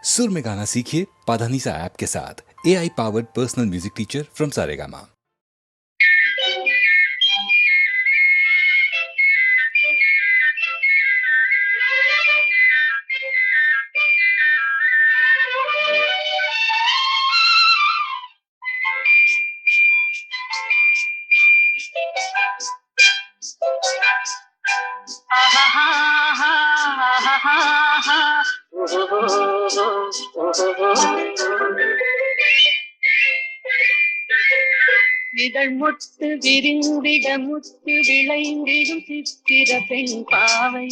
सुर में गाना सीखिए पाधानीसा ऐप के साथ। AI powered personal music teacher from Saregama. இதழ் முத்து விரிந்திட முத்து விளைந்திடும் சித்திர பெண் பாவை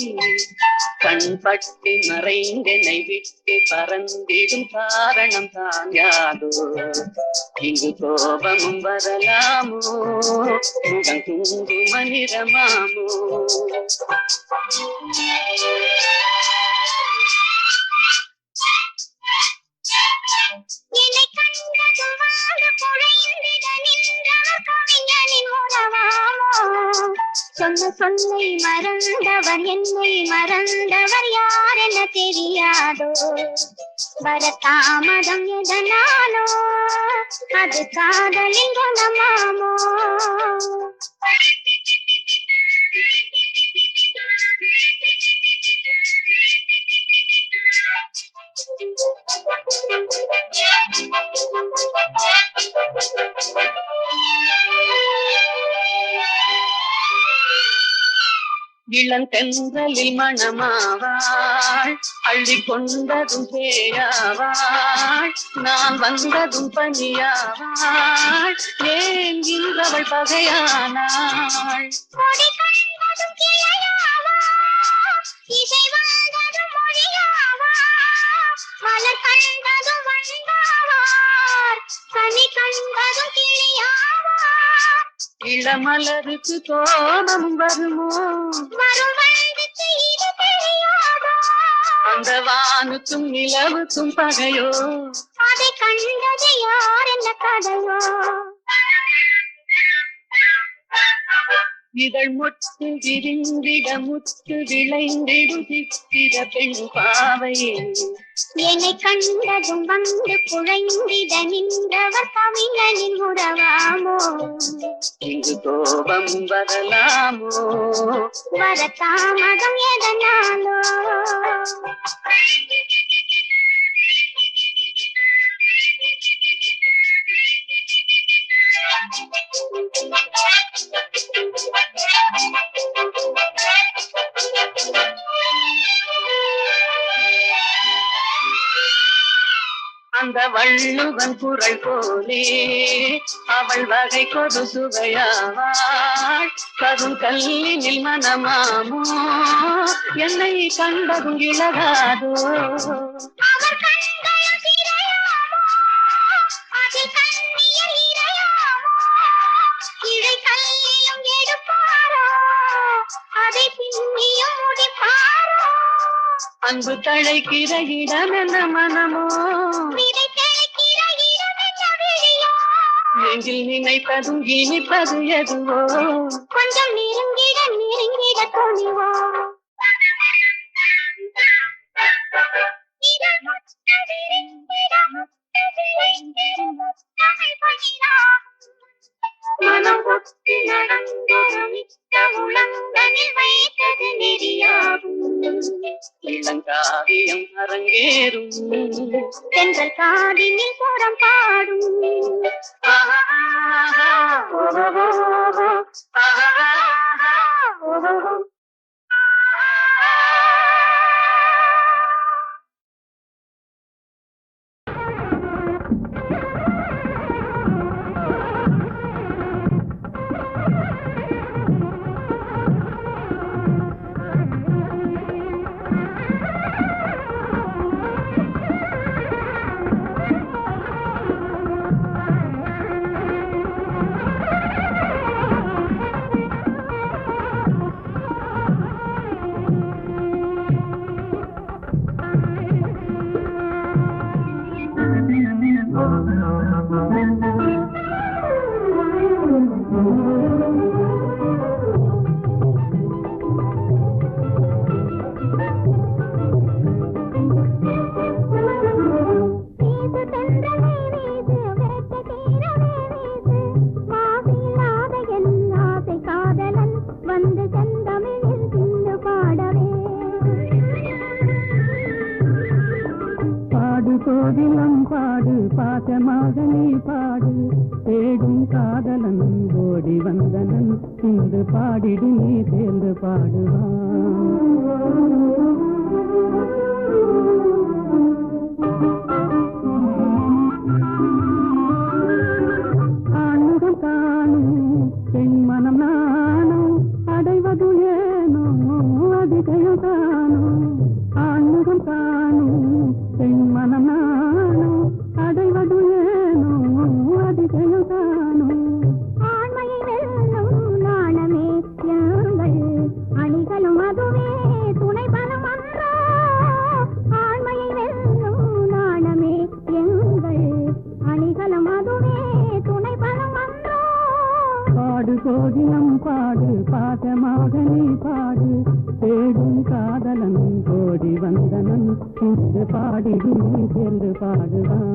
கண்பட்டு மறைந்தனை விட்டு பறந்திடும் காரணம் தான் யாதோ இங்கு கோபமும் வரலாமோ முகம் குங்கும நிறமாமோ சொன்ன சொல்லை மறந்தவர் என்னை மறந்தவர் யார் என தெரியாதோ வர தாமதம் எதனாலோ அது காதலின் குணமாமோ இளந்தென்றலில் மணமாவாள் அள்ளி கொண்டதும் பேயாவாள் நான் வந்ததும் பணியாவாள் ஏன் இன்றவள் பகையானாள் மலர் கண்டதும் வந்தாவார் கனி கண்டதும் கிளியாவார் இளமலருக்கு கோபம் வருமோ அந்த வானுக்கும் நிலவுக்கும் பகையோ அதை கண்டது யார் என்ன கதையோ இதழ் முத்து விரிந்திட முத்து விளைந்திடும் சித்திர பெண் பாவை என்னை கண்டதும் வந்து குழைந்திட நின்றவர் கவிஞனின் உறவாமோ இங்கு கோபம் வரலாமோ வர தாமதம் எதனாலோ அந்த வள்ளுவன் குரல் போலே அவள் வகை கொடு சுவையாவாள் கரும் கல்லினில் மனமாமோ என்னை கண்டதும் இழகாதோ அன்பு தழைக்கிற இடம் என்ன மனமோ நெஞ்சில் நினைப்பதும் இனிப்பது எதுவோ கொஞ்சம் நெருங்கிட நெருங்கிட துணிவோ மனம் ஒட்டி நடந்தொருமிக்க உளங்கனில் வைத்தது நெறியாகும் இளங்காவியம் அரங்கேறும் தென்றல் காதினில் புறம் பாடும் பாடு கோகிலம் பாடு பாசமாக நீ பாடு தேடும் காதலன் ஓடி வந்தனன் இன்று பாடிடு நீ சேர்ந்து பாடுவான் ஆண்முகம் காணும் பெண் மனம் நானும் அடைவது ஏனோ அதிகையும் காணும் ஆண்முகம் காணும் பெண் மனம் நானும் அடைவது ஏனோ அதிகையும் காணும் ஆண்மையை வெல்லும் நாணமே எங்கள் அணிகளும் அதுவே துணை பலம் அன்றோ ஆண்மையை வெல்லும் நாணமே எங்கள் அணிகளும் அதுவே துணை பலம் அன்றோ பாடு கோகிலம் பாடு பாசமாக நீ பாடு தேடும் காதலன் ஓடி வந்தனன் இன்று பாடிடு நீ சேர்ந்து பாடுவான்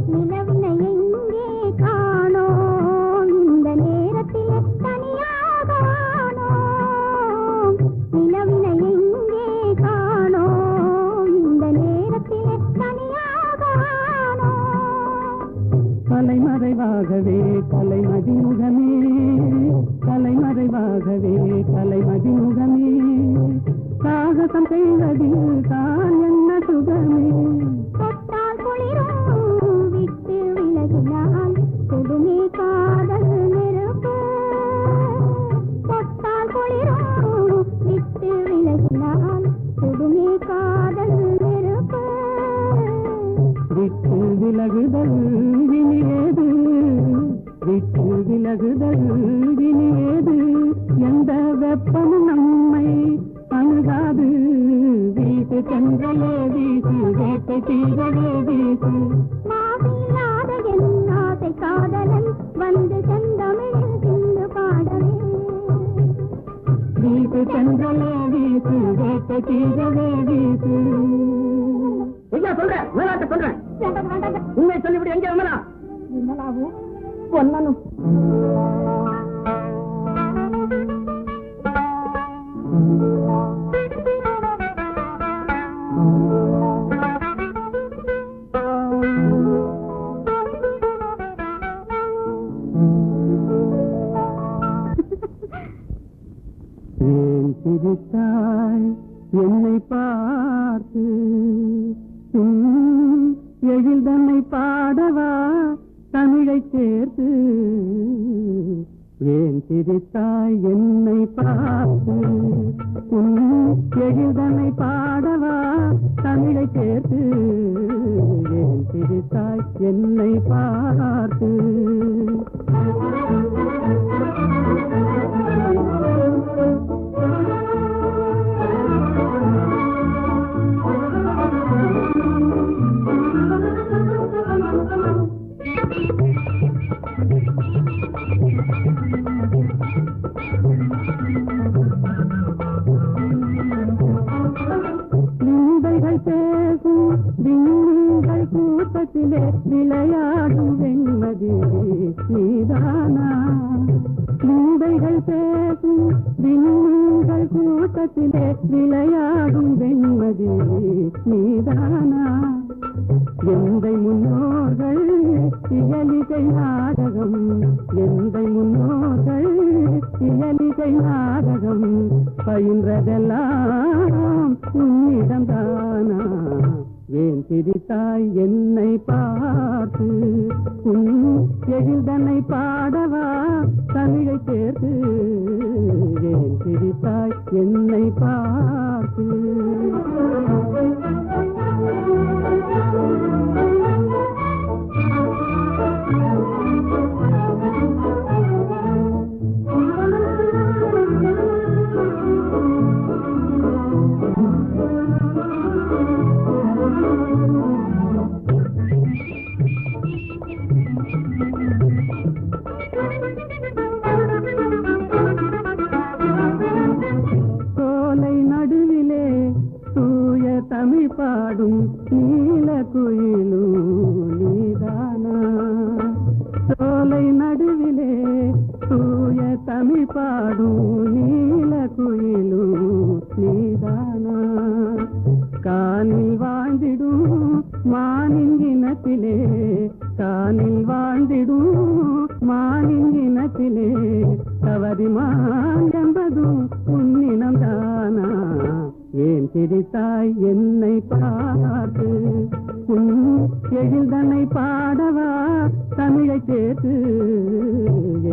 நிலவினை எங்கே காணோம் இந்த நேரத்தில் தனியாக வானோம் நிலவினை எங்கே காணோம் இந்த நேரத்தில் தனியாக வானோம் கலைமறைவாகவே கலைமதிமுகமே கலைமறைவாகவே கலைமதிமுகமே சாகசம் செய்வதில் தான் என்ன சுகமே தொட்டால் குளிரும் விட்டு விலகினால் கொடுமே காதல் நெருப்பு தொட்டால் குளிரும் விட்டு விலகினால் கொடுமே காதல் நெருப்பு விட்டு விலகுதல் வினியேது விட்டு விலகுதல் வினியேது எந்த வெப்பமும் நம்மை அணுகாது வீட்டு சென்றலே வீசு வேட்டை தீரவே வீசு மாசில்லாத என் ஆசை காதலன் வந்து செந்தமிழில் சிந்து பாடவே வீட்டு சென்றலே வீசு வேட்டை தீரவே வீசு சொல்றேன் விளையாட்டு சொல்றேன் உண்மை சொல்லிவிடு எங்கே விமலா விமலாவும் பொன்னனும் ஏன் சிரித்தாய் என்னை பார்த்து எழில் தன்னை பாடவா தமிழை சேர்த்து ஏன் சிரித்தாய் என்னை பார்த்து எழில் தன்னை பாடவா தமிழை சேர்த்து ஏன் சிரித்தாய் என்னை பார்த்து விந்தைகள் பேசும் விண்மீன்கள் கூட்டத்திலே விளையாடும் வெண்மதி நீதானா விந்தைகள் பேசும் விண்மீன்கள் கூட்டத்திலே விளையாடும் வெண்மதி நீதானா எந்தை முன்னோர்கள் இயலிகை நாடகம் எந்தை முன்னோர்கள் இயலிகை நாடகம் பயின்றதெல்லாம் உன்னிடம் தானா ஏன் சிரித்தாய் என்னை பார்த்து எழில்தன்னை பாடவா தமிழை சேர்த்து ஏன் சிரித்தாய் என்னை பார்த்து சோலை தமிழ் பாடும் நீல குயிலும் நீதானா சோலை நடுவிலே தூய தமிழ் பாடும் நீல குயிலும் நீதானா காணில் வாழ்ந்திடும் மானின் இனத்திலே காணில் வாழ்ந்திடும் மானின் இனத்திலே தவறிமான் என்பதும் உன்னினம் தானா ஏன் சிரித்தாய் என்னை பார்த்து உன் எழில்தனை பாடவா தமிழை கேட்டு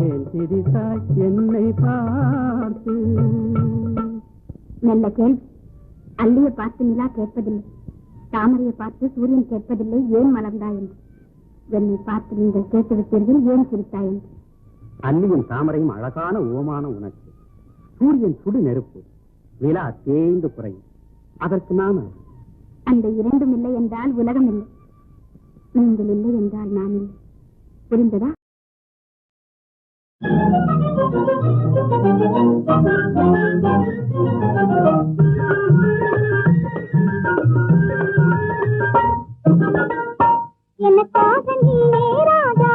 ஏன் சிரித்தாய் என்னை பார்த்து நல்ல கேள்வி. அல்லியை பார்த்து நிலா கேட்பதில்லை, தாமரையை பார்த்து சூரியன் கேட்பதில்லை ஏன் மலர்ந்தாய் என்று. என்னை பார்த்து நீங்கள் கேட்டு விட்டீர்கள் ஏன் சிரித்தாய் என்று. அல்லியும் தாமரையும் அழகான ஓமான உணர்ச்சி. சூரியன் சுடு நெருப்பு, நிலா தேய்ந்து குறையும். அதற்கு நான் அந்த இரண்டும் இல்லை என்றால் உலகம் இல்லை. நீங்கள் இல்லை என்றால் நான் இல்லை. புரிந்ததா? எனக்காக நீயே ராஜா,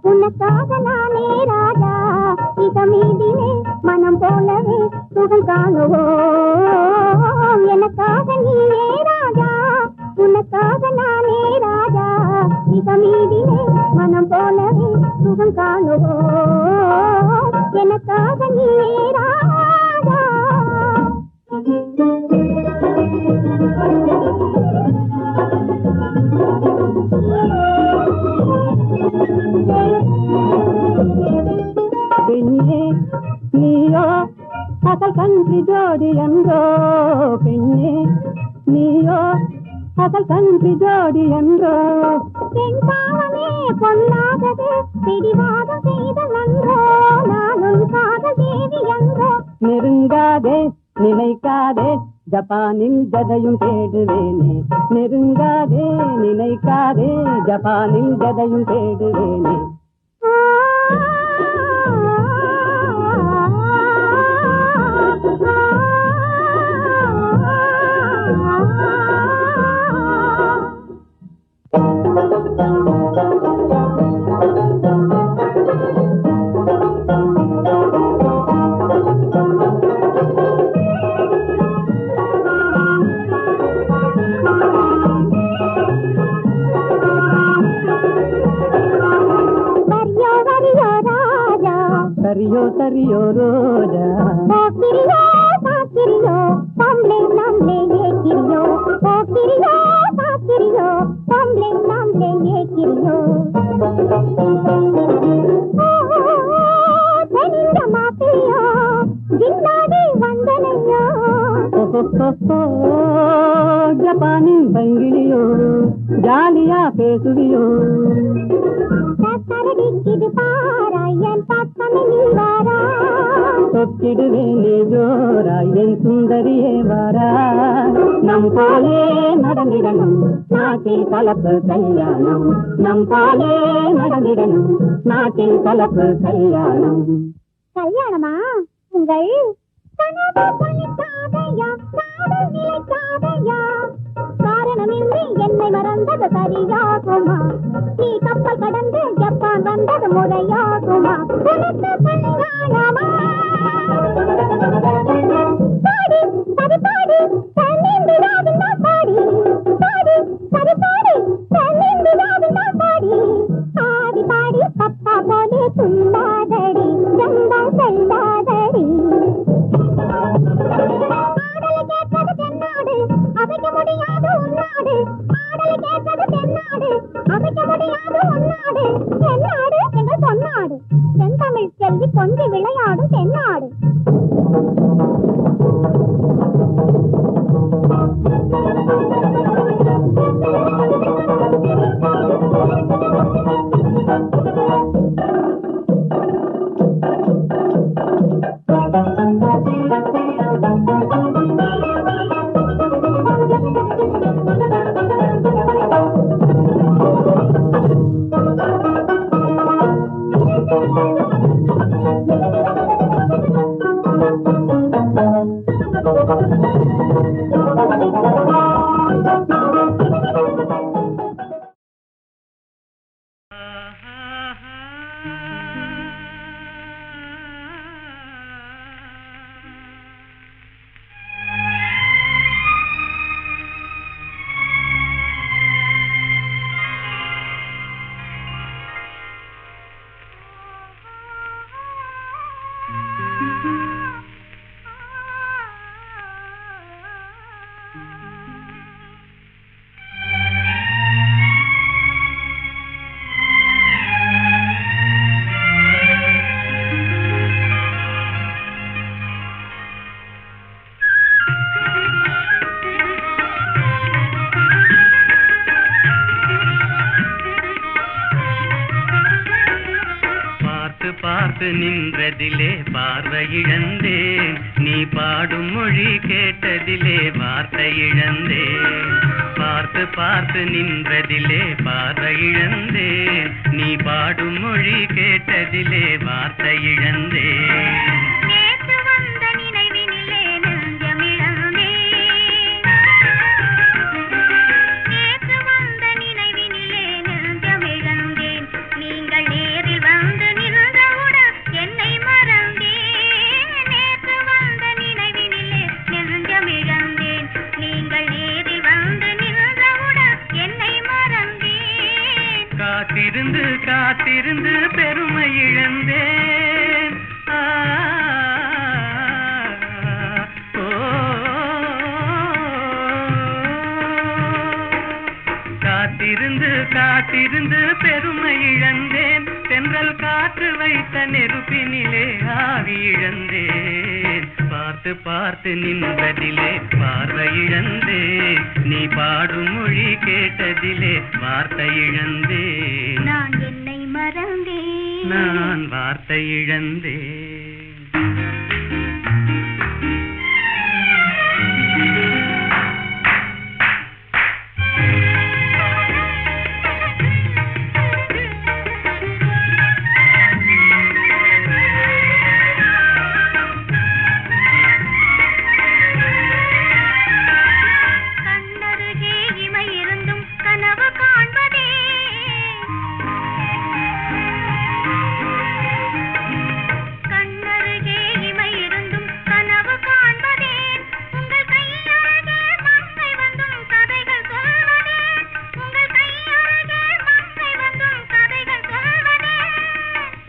உனக்காக நானே ராஜா. இதமீதிலே மனம் போலவே சுகம் காணுவோம். எனக்காக நீயே ராஜா, உனக்காக நானே ராஜா. இதமீதிலே மனம் போலவே சுகம் காணுவோம். எனக்காக நீயே ராஜா. பெண்ணே நீயோ அசல் கன்றி ஜோடி என்றோ, பெண்ணே நீயோ அசல் கன்றி ஜோடி என்றோ. என் பாவமே பொல்லாதது, பிடிவாதம் செய்த நன்றோ. நானும் காதல் தேவி என்றோ. நெருங்காதே நினைக்காதே ஜப்பானில் ஜதையும் தேடுவேனே. நெருங்காதே நினைக்காதே ஜப்பானில் ஜதையும் தேடுவேனே. சரியோ சரியோ ரோஜா, போக்கிரியோ பாக்கிரியோ பம்ளே நம்ளே ஏக்கிரியோ. போக்கிரியோ பாக்கிரியோ பம்ளே நம்ளே ஏக்கிரியோ. தெனிந்த மாப்பிளையோ ஜின்னாடி வந்தனையோ. ஜப்பானின் பங்கிலியோ ஜாலியா பேசுவியோ. கரடிக்குது பாரா என் பக்கமே நீ வாரா. தொக்கிடுவேனே ஜோரா என் சுந்தரியே வாரா. நம் போலே நடந்திடணும் நாட்டில் கலப்பு கல்யாணம். நம் போலே நடந்திடணும் நாட்டில் கலப்பு கல்யாணம். கல்யாணமா? உங்கள் கனவு பலிக்காதையா, காதல் நிலைக்காதையா. காரணமின்றி என்னை மறந்தது சரியாகுமா? நீ கப்பல் கடந்து ஜப்பான் வந்தது முறையாகுமா? உனக்கு கல்யாணமா? பாடி சரி பாடி தன்னிந்திராவின் பாடி. பாடி சரி பாடி தன்னிந்திராவின் பாடி. ஆடி பாடி பப்பா போலே துள்ளாதடி ஜம்பா செல்லாதடி. ஆடலை கேட்பது தென்னாடு, அமைக்க முடியாது உன்னாடு. ஆடலை கேட்பது தென்னாடு, அமைக்க முடியாது உன்னாடு. தென்னாடு எங்கள் பொன்னாடு, தென்தமிழ் செல்வி கொஞ்சி விளையாடும் தென்னாடு. பார்த்து நின்றதிலே பார்வை இழந்தேன், நீ பாடும் மொழி கேட்டதிலே வார்த்தை இழந்தேன். பார்த்து பார்த்து நின்றதிலே பார்வை இழந்தேன், நீ பாடும் மொழி கேட்டதிலே வார்த்தை இழந்தேன். நேற்று வந்த நினைவினிலே நெஞ்சமிழந்தேன், நேற்று வந்த நினைவினிலே நெஞ்சமிழந்தேன். நீங்கள் நேரில் வந்து நின்றவுடன் என்னை மறந்தேன். நேற்று வந்த நினைவினிலே நெஞ்சமிழந்தேன், நீங்கள் நேரில் வந்து நின்றவுடன் என்னை மறந்தேன். காத்திருந்து காத்திருந்து பெருமை இழந்தேன். காத்திருந்து காத்திருந்து பெருமை இழந்தேன், தென்றல் காற்று வைத்த நெருப்பினிலே ஆவி இழந்தேன். பார்த்து பார்த்து நின்றதிலே பார்வை இழந்தேன், நீ பாடும் மொழி கேட்டதிலே வார்த்தை இழந்தேன். நான் என்னை மறந்தேன், நான் வார்த்தை இழந்தேன். கண்ணருகே இமை இருந்தும் கனவு காண்பதே, கண்ணருகே இமை இருந்தும் கனவு காண்பதே. உங்கள் கையருகே மங்கை வந்தும் கதைகள் சொல்வதே, உங்கள் கையருகே மங்கை வந்தும் கதைகள் சொல்வதே.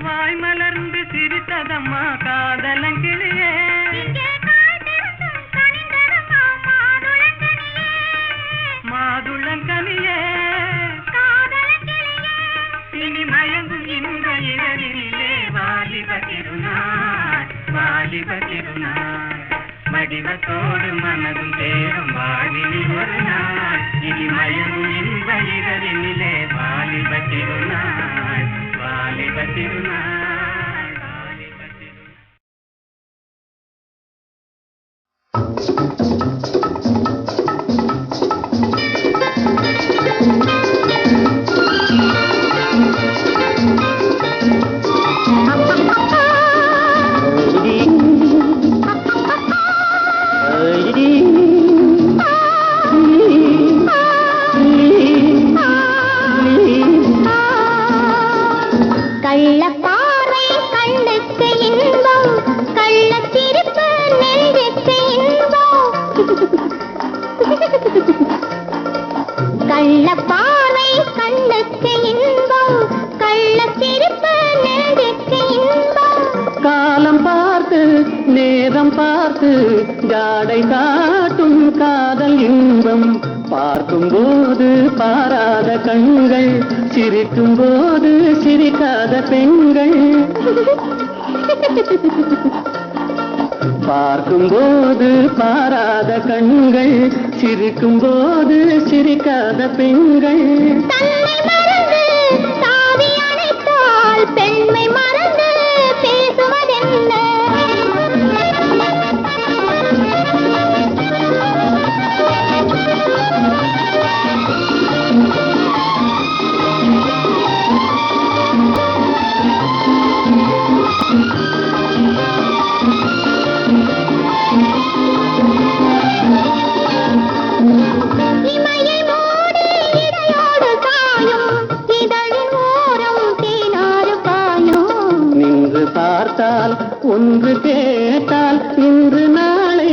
வாய் மலர்ந்து சிரித்ததம்மா காதலங்கிளியே, இங்கே காத்திருந்தும் கனிந்ததம்மா மாதுளங்கனியே, மாதுளங்கனியே. காதலங்கிளியே. இனி மயங்கும் இந்த இரவினிலே வாலிப திருநாள், வாலிப திருநாள். வடிவத்தோடு மனதும் தேரும் வாழ்வினில் ஒரு நாள். இனி மயங்கும் இந்த இரவினிலே வாலிப திருநாள், வாலிப திருநாள், வாலிப திருநாள். கள்ளப்பார்வை கண்ணுக்கு இன்பம், கள்ளச்சிரிப்பு நெஞ்சுக்கு இன்பம். கள்ளப்பார்வை கண்ணுக்கு இன்பம், கள்ளச்சிரிப்பு நெஞ்சுக்கு இன்பம். காலம் பார்த்து நேரம் பார்த்து ஜாடை காட்டும் காதல் இன்பம். பார்க்கும் போது பாராத கண்கள், சிரிக்கும் போது சிரிக்காத பெண்கள். பார்க்கும் போது பாராத கண்கள், சிரிக்கும் போது சிரிக்காத பெண்கள். தன்னை மறந்து தாவி அணைத்தால் பெண்மை மறந்து பேசுவதென்ன? இமையை மூடி இடையோடு சாயும், இதழின் ஓரம் தேனாறு பாயும். நின்று பார்த்தால் ஒன்று கேட்டால் இன்று நாளை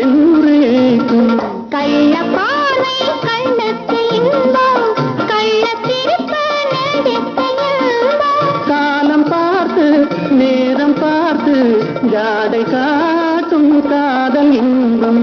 என்று ஏற்கும். கள்ளப்பார்வை கண்ணுக்கு இன்பம், கள்ளச்சிரிப்பு நெஞ்சுக்கு இன்பம். காலம் பார்த்து நேரம் பார்த்து ஜாடை காட்டும் காதல் இன்பம்.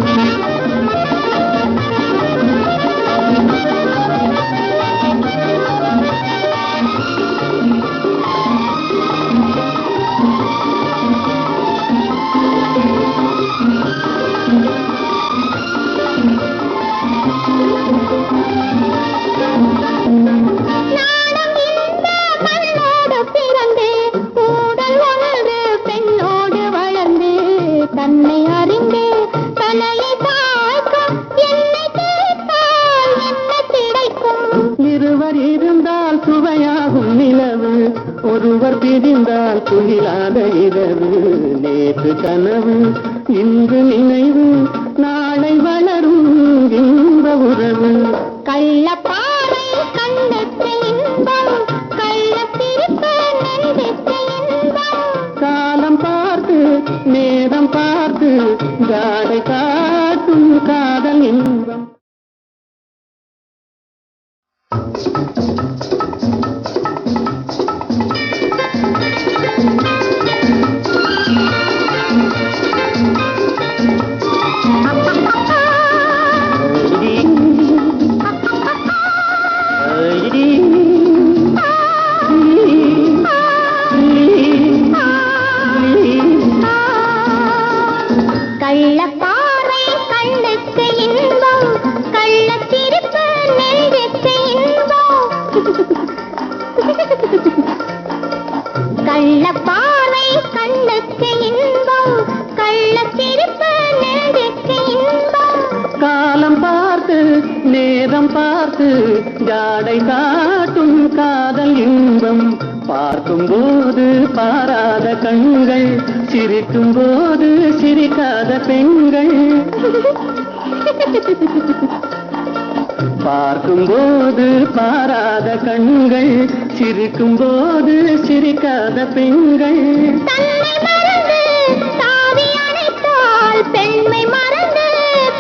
பிரிந்தால் துயிலாத இரவு, நேற்று கனவு இன்று நினைவு, நாளை வளரும் இன்ப உறவு. கள்ளப்பாறை கண்ணுக்கு இன்பம், கள்ளத்திருப்பு நெஞ்சுக்கு இன்பம். காலம் பார்த்து நேரம் பார்த்து ஜாடை காட்டும் காதல் இன்பம். கள்ளப்பாறை கண்ணுக்கு இன்பம், கள்ளத்திருப்பு நெஞ்சுக்கு இன்பம். கள்ளப்பாறை கண்ணுக்கு இன்பம், கள்ளத்திருப்பு நெஞ்சுக்கு இன்பம். காலம் பார்த்து நேரம் பார்த்து ஜாடை காட்டும் காதல் இன்பம். பார்க்கும் போது பாராத கண்கள், சிரிக்கும் போது சிரிக்காத பெண்கள். பார்க்கும் போது பாராத கண்கள், சிரிக்கும் போது சிரிக்காத பெண்கள். தன்னை மறந்து தாவி அணைத்தால் பெண்மை மறந்து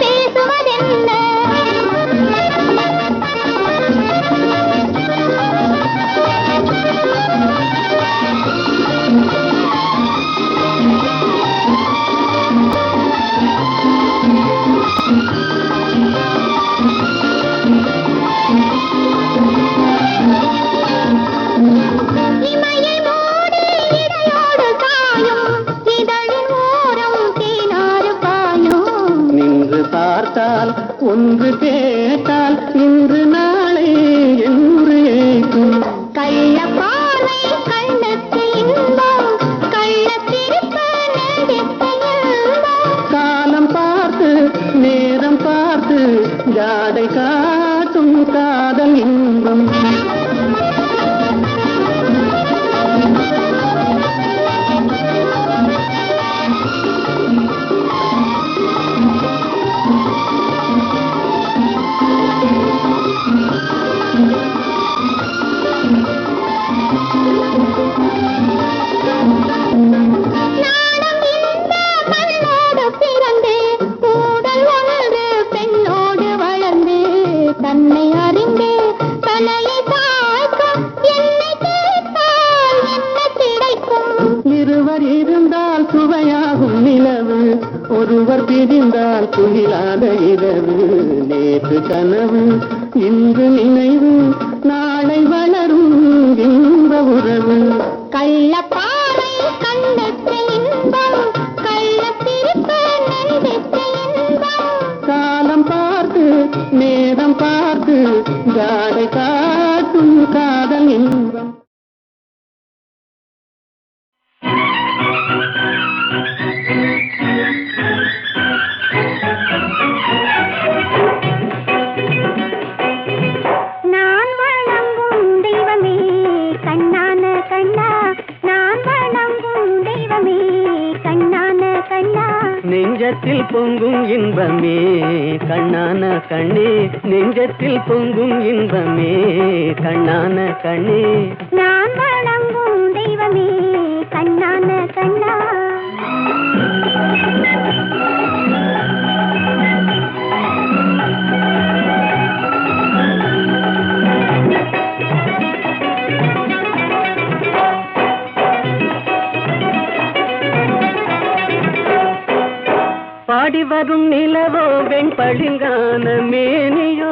பேசுவதென்ன? இமையை மூடி இடையோடு சாயும், இதழின் ஓரம் தேனாறு பாயும். நின்று பார்த்தால் ஒன்று கேட்டால் இன்று நாளை என்று ஏற்றும். கள்ளப்பாறை கண்ணுக்கு இன்பம், கள்ளத்திருப்பு நெஞ்சுக்கு இன்பம். காலம் பார்த்து நேரம் பார்த்து ஜாடை காட்டும் காதல் இன்பம். நாணம் இந்த மண்ணோடு பிறந்து, ஊடல் ஒன்று பெண்ணோடு வளர்ந்து, தன்னை அறிந்து தலையை தாழ்க்கும், என்னை கேட்டால் என்ன கிடைக்கும்? இருவர் இருந்தால் சுவையாகும் நிலவு, ஒருவர் பிரிந்தால் துயிலாத இரவு. நேற்று கனவு இன்று நினைவு, நாளை வளரும் இன்ப உறவு. கள்ளப்பாறை கண்ணுக்கு இன்பம், கள்ளத்திருப்பு நெஞ்சுக்கு இன்பம். காலம் பார்த்து நேரம் பார்த்து ஜாடை காட்டும் காதல் இன்பம். நான் வணங்கும் தெய்வமே கண்ணான கண்ணா, நான் வணங்கும் தெய்வமே கண்ணான கண்ணா. நெஞ்சத்தில் பொங்கும் இன்பமே கண்ணான கண்ணே, நெஞ்சத்தில் பொங்கும் இன்பமே கண்ணான கண்ணே. நான் வணங்கும் தெய்வமே கண்ணான கண்ணா. பாடி வரும் நிலவோ வெண்பளிங்கான மேனியோ,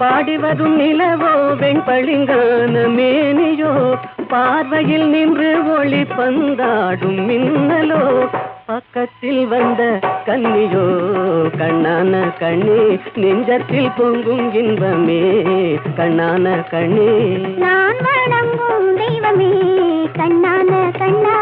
பாடி வரும் நிலவோ வெண்பளிங்கான மேனியோ, பார்வையில் நின்று ஒளி பந்தாடும் மின்னலோ, பக்கத்தில் வந்த கன்னியோ கண்ணான கண்ணே, நெஞ்சத்தில் பொங்கும் இன்பமே கண்ணான கண்ணே. நான் வணங்கும் தெய்வமே கண்ணான கண்ணா.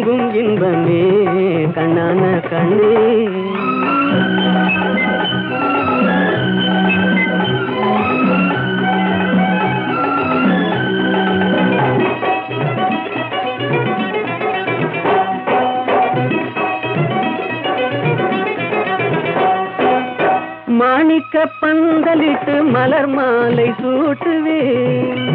பொங்கும் இன்பமே கண்ணான கண்ணே. மாணிக்க பந்தலிட்டு மலர் மாலை சூட்டுவேன்.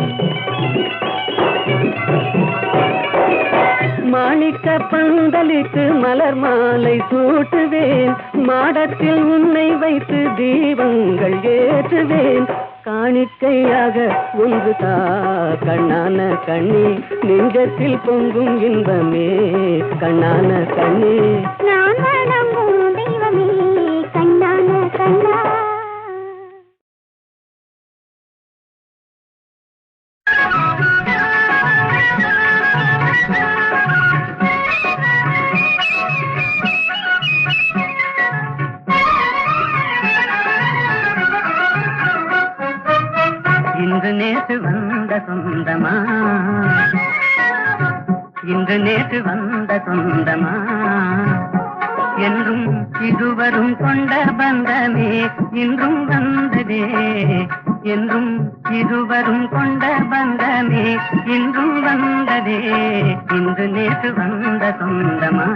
மாணிக்க பந்தலிட்டு மலர் மாலை சூட்டுவேன். மாடத்தில் உன்னை வைத்து தீபங்கள் ஏற்றுவேன். காணிக்கையாக ஒன்று தா கண்ணான கண்ணே. நெஞ்சத்தில் பொங்கும் இன்பமே கண்ணான கண்ணே. நான் வணங்கும் தெய்வமே கண்ணான கண்ணா. இன்று நேற்று வந்த சொந்தமா, இன்று நேற்று வந்த சொந்தமா, என்றும் இதுவரும் கொண்ட பந்தமே இன்றும் வந்ததே. என்றும் இதுவரும் கொண்ட பந்தமே இன்றும் வந்ததே. இன்று நேற்று வந்த சொந்தமா.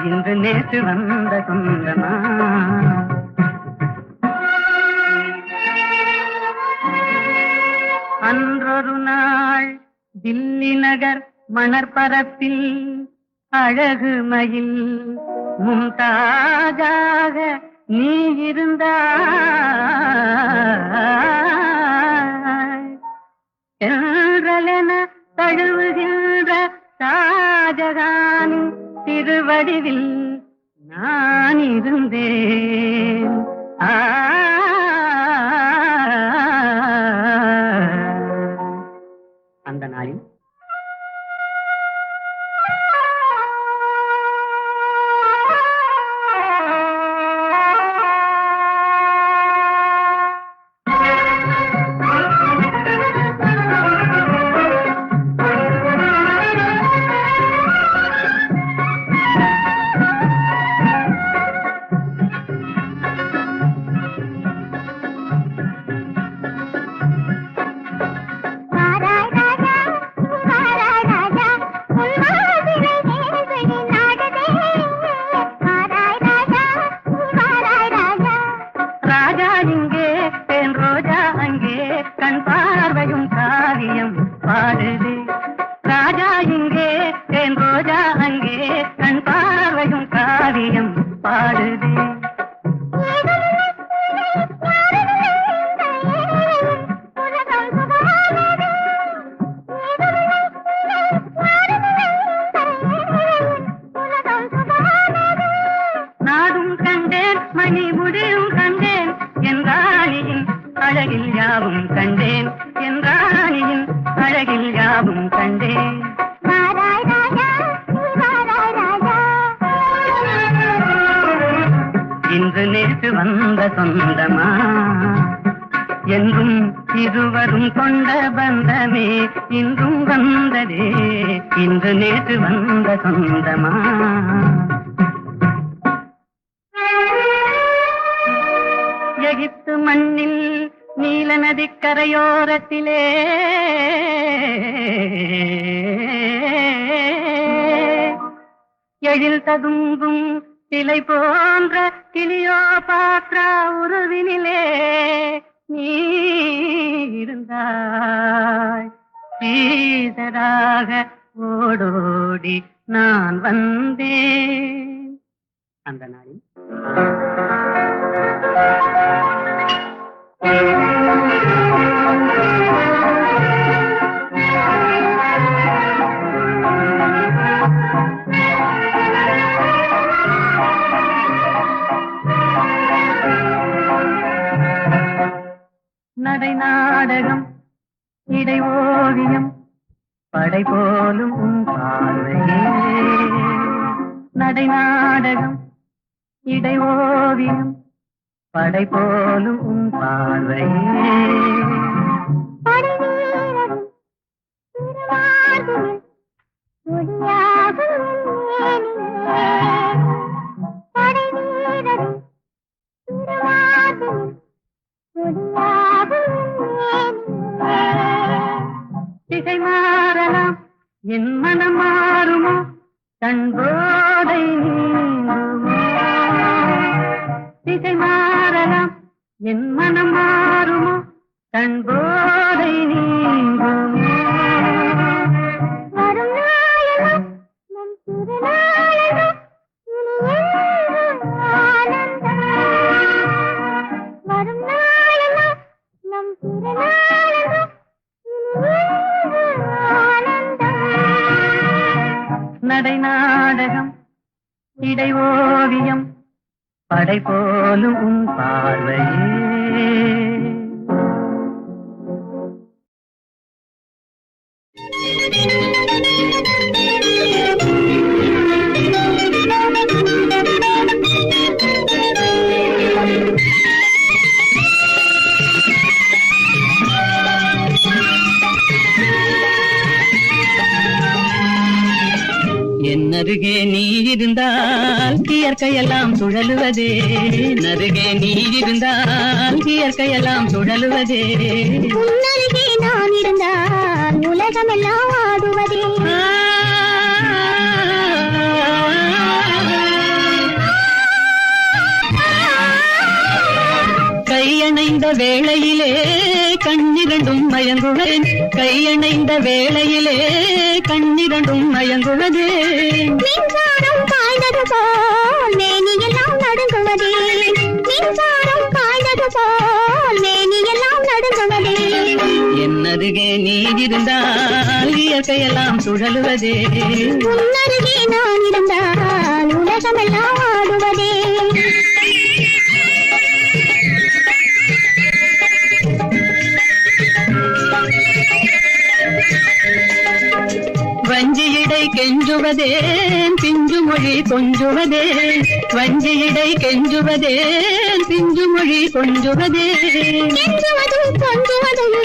இன்று நேற்று வந்த சொந்தமா. அன்றொரு நாள் தில்லி நகர் மணற்பரப்பில் அழகு மயில் மும்தாஜாக நீ இருந்தாய். என்றலென தழுவுகின்ற ஷாஜகானின் திருவடிவில் நான் இருந்தேன். அந்த நாளில் அழகில் யாவும் கண்டேன். என் ராணியின் அழகில் யாவும் கண்டேன். இன்று நேற்று வந்த சொந்தமா, என்றும் இருவரும் கொண்ட பந்தமே இன்றும் வந்ததே. இன்று நேற்று வந்த சொந்தமா. எகிப்து மண்ணில் நீல நதிக்கரையோரத்திலே எழில் ததும்பும் சிலை போன்ற கிளியோபாத்ரா உருவினிலே நீ இருந்தாய். சீதராக ஓடோடி நான் வந்தேன். அந்த நாளில் நாடகம் இடை ஓவியம் படை போலும் உன் பார்வையே நடை நாடகம் இடை ஓவியம் படை போலும் உன் பார்வையே படை வீரரும் திருவாதில் ஒளியாகும் மேனியே. படை வீரரும் திருவாதில் ஒளியாகும் மேனியே. திசை மாறலாம் என் மனம் மாறுமோ கண்போதை நீங்குமோ திசை மாறலாம் என் மனம் மாறுமோ கண்போதை நீங்குமோ வரும் நாளெல்லாம் நம் திருநாளெல்லாம் இனி ஆனந்தம். வரும் நாளெல்லாம் நம் திருநாளெல்லாம் இனி ஆனந்தம். நடை நாடகம் இடை ஓவியம் படை போலும் உன் பார்வையே என்னருகே நீ இருந்தால் இயற்கையெல்லாம் சுழலுவதே நருகே நீ இருந்தால் இயற்கையெல்லாம் சுழலுவதே உன்னருகே நான் இருந்தால் உலகமெல்லாம் ஆடுவதே. கையணைந்த வேளையிலே கண்ணிரண்டும் மயங்குவேன் கையணைந்த வேளையிலே கண்ணிரண்டும் மயங்குவதே மின்சாரம் பாய்ந்தது போல் மேனியெல்லாம் நடுங்குவதே. மின்சாரம் பாய்ந்தது போல் மேனியெல்லாம் நடுங்குவதே. என்னருகே நீ இருந்தால் இயற்கையெல்லாம் சுழலுவதே உன்னருகே நான் இருந்தால் உலகமெல்லாம் ஆடுவதே. வஞ்சியிடை கெஞ்சுவதேன் பிஞ்சு மொழி கொஞ்சுவதே வஞ்சியிடை கெஞ்சுவதேன் பிஞ்சு மொழி கொஞ்சுவதே கெஞ்சுவதும் கொஞ்சுவதும்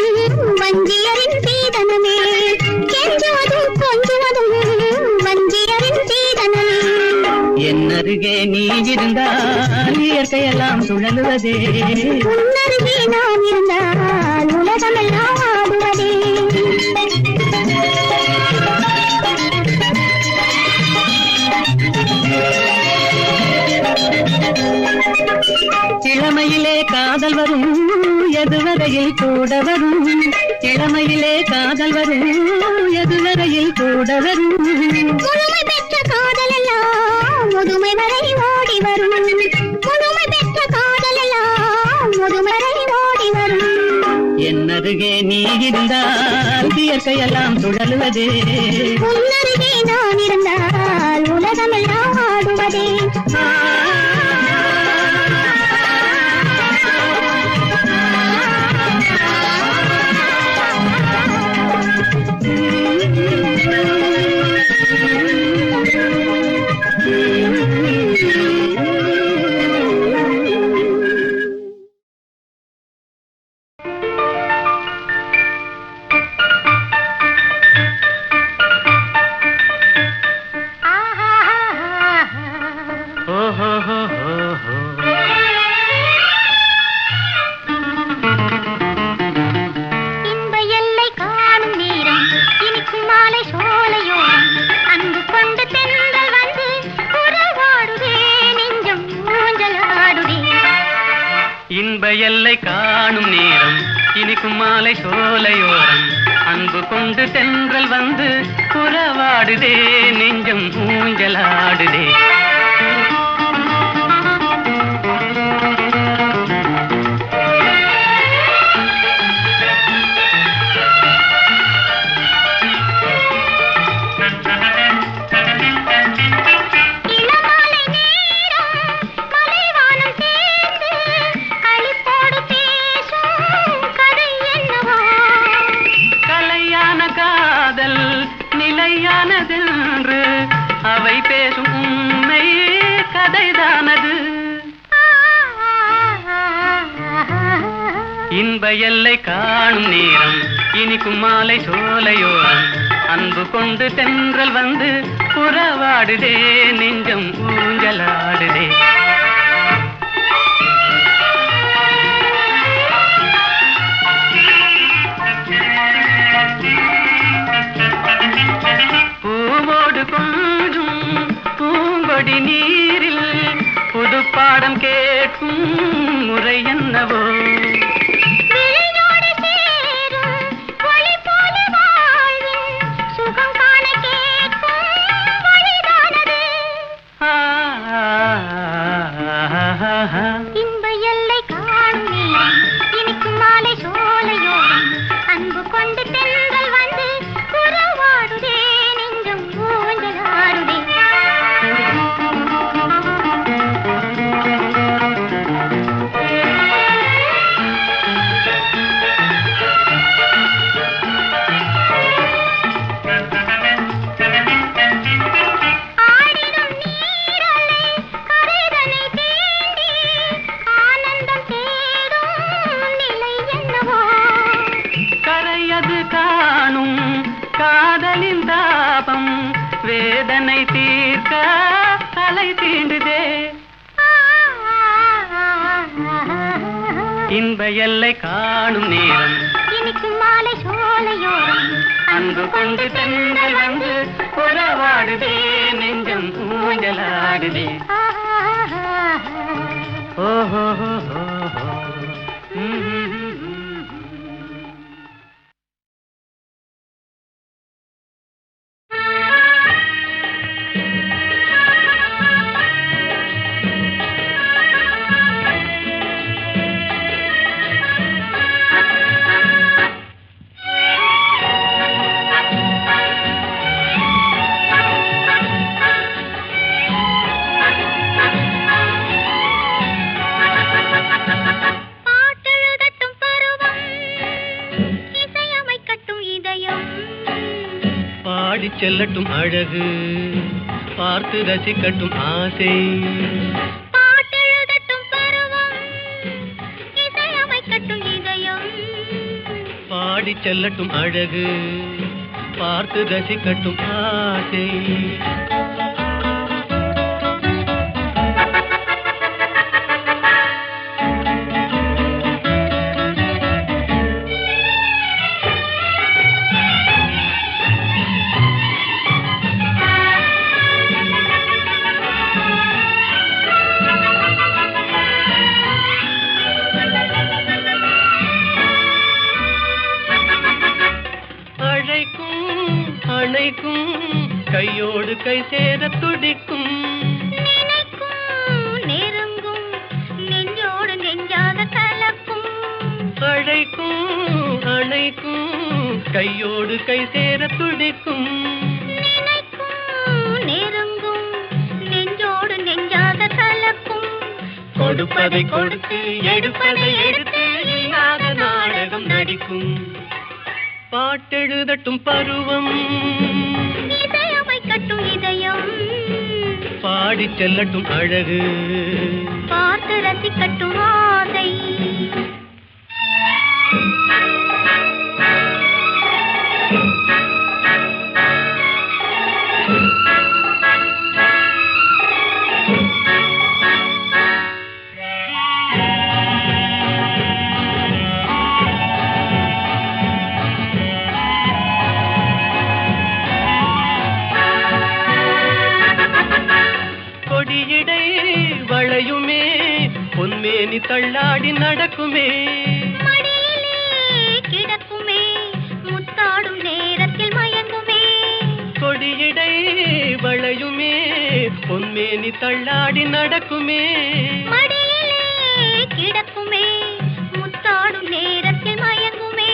வஞ்சியரின் சீதனமே. கெஞ்சுவதும் கொஞ்சுவதும் வஞ்சியரின் சீதனமே. என்னருகே நீ இருந்தால் இயற்கையெல்லாம் சுழலுவதே உன்னருகே நான் இருந்தால் உலகமெல்லாம் ஆடுவதே. இளமையிலே காதல் வரும் எதுவரையில் கூட வரும் இளமையிலே காதல் வரும் எதுவரையில் கூட வரும் முழுமை பெற்ற காதலெல்லாம் முதுமை வரை ஓடி வரும். முழுமை பெற்ற காதலெல்லாம் முதுமை வரை ஓடி வரும். என்னருகே நீ இருந்தால் இயற்கையெல்லாம் சுழலுவதே உன்னருகே நான் இருந்தால் உலகமெல்லாம் ஆடுவதே. இன்ப எல்லை காணும் நேரம் இனிக்கும் மாலை சோலையோரம் அன்பு கொண்டு தென்றல் வந்து உறவாடுதே நெஞ்சம் ஊஞ்சலாடுதே. இன்ப எல்லை காணும் நேரம் இனிக்கும் மாலை சோலையோரம் அன்பு கொண்டு தென்றல் வந்து உறவாடுதே நெஞ்சம் ஊஞ்சலாடுதே என்னவோ நிலையானதென்று அவை பேசும் உண்மை கதைதானது. இன்ப எல்லை காணும் நேரம் இனிக்கும் மாலை சோலையோரம் அன்பு கொண்டு தென்றல் வந்து புறவாடுதே நெஞ்சம் ஊஞ்சலாடுதே. பூவோடு கொஞ்சும் பூங்கொடி நீரில் புது பாடம் கேட்கும் முறை என்னவோ. இன்ப எல்லை காணும் நேரம் இனிக்கும் மாலை சோலையோரம் அன்பு கொண்டு தென்றல் வந்து புறவாடுதே நெஞ்சம் ஊஞ்சலாடுதே. காதலின் தாபம் வேதனை தீர்க்க அலை தீண்டுதே. இன்ப எல்லை காணும் நேரம் இனிக்கும் மாலை சோலையோரம் அன்பு கொண்டு தென்றல் வந்து புறவாடுதே நெஞ்சம் ஊஞ்சலாடுதே. ஓஹோ செல்லட்டும் அழகு பார்த்து ரசிக்கட்டும் ஆசை. பாட்டெழுதட்டும் பருவம் இசையமைக்கட்டும் இதயம். பாடி செல்லட்டும் அழகு பார்த்து ரசிக்கட்டும் ஆசை. கையோடு கை சேர துடிக்கும் நெருங்கும் நெஞ்சோடு நெஞ்சாக கலக்கும். அழைக்கும் அணைக்கும் கையோடு கை சேர துடிக்கும் நெருங்கும் நெஞ்சோடு நெஞ்சாக கலக்கும். கொடுப்பதை கொடுத்து எடுப்பதை எடுத்து இல்லாத நாடகம் நடிக்கும். பாட்டெழுதட்டும் பருவம் இசையமைக்கட்டும் இதயம். பாடி செல்லட்டும் அழகு பார்த்து ரசிக்கட்டும் ஆசை. வளையுமே பொன்மேனி தள்ளாடி நடக்குமே. மடியிலே கிடக்குமே முத்தாடும் நேரத்தில் மயங்குமே. கொடியடை வளையுமே பொன்மேனி தள்ளாடி நடக்குமே. மடியிலே கிடக்குமே முத்தாடும் நேரத்தில் மயங்குமே.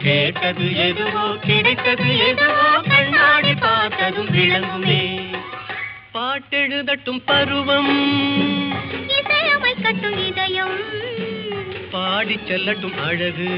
கேட்டது எதுவோ கிடைத்தது எதுவோ கண்ணாடி பார்த்ததும் விளங்குமே. பாட்டெழுதட்டும் பருவம் இசையமைக்கட்டும் இதயம். பாடி செல்லட்டும் அழகு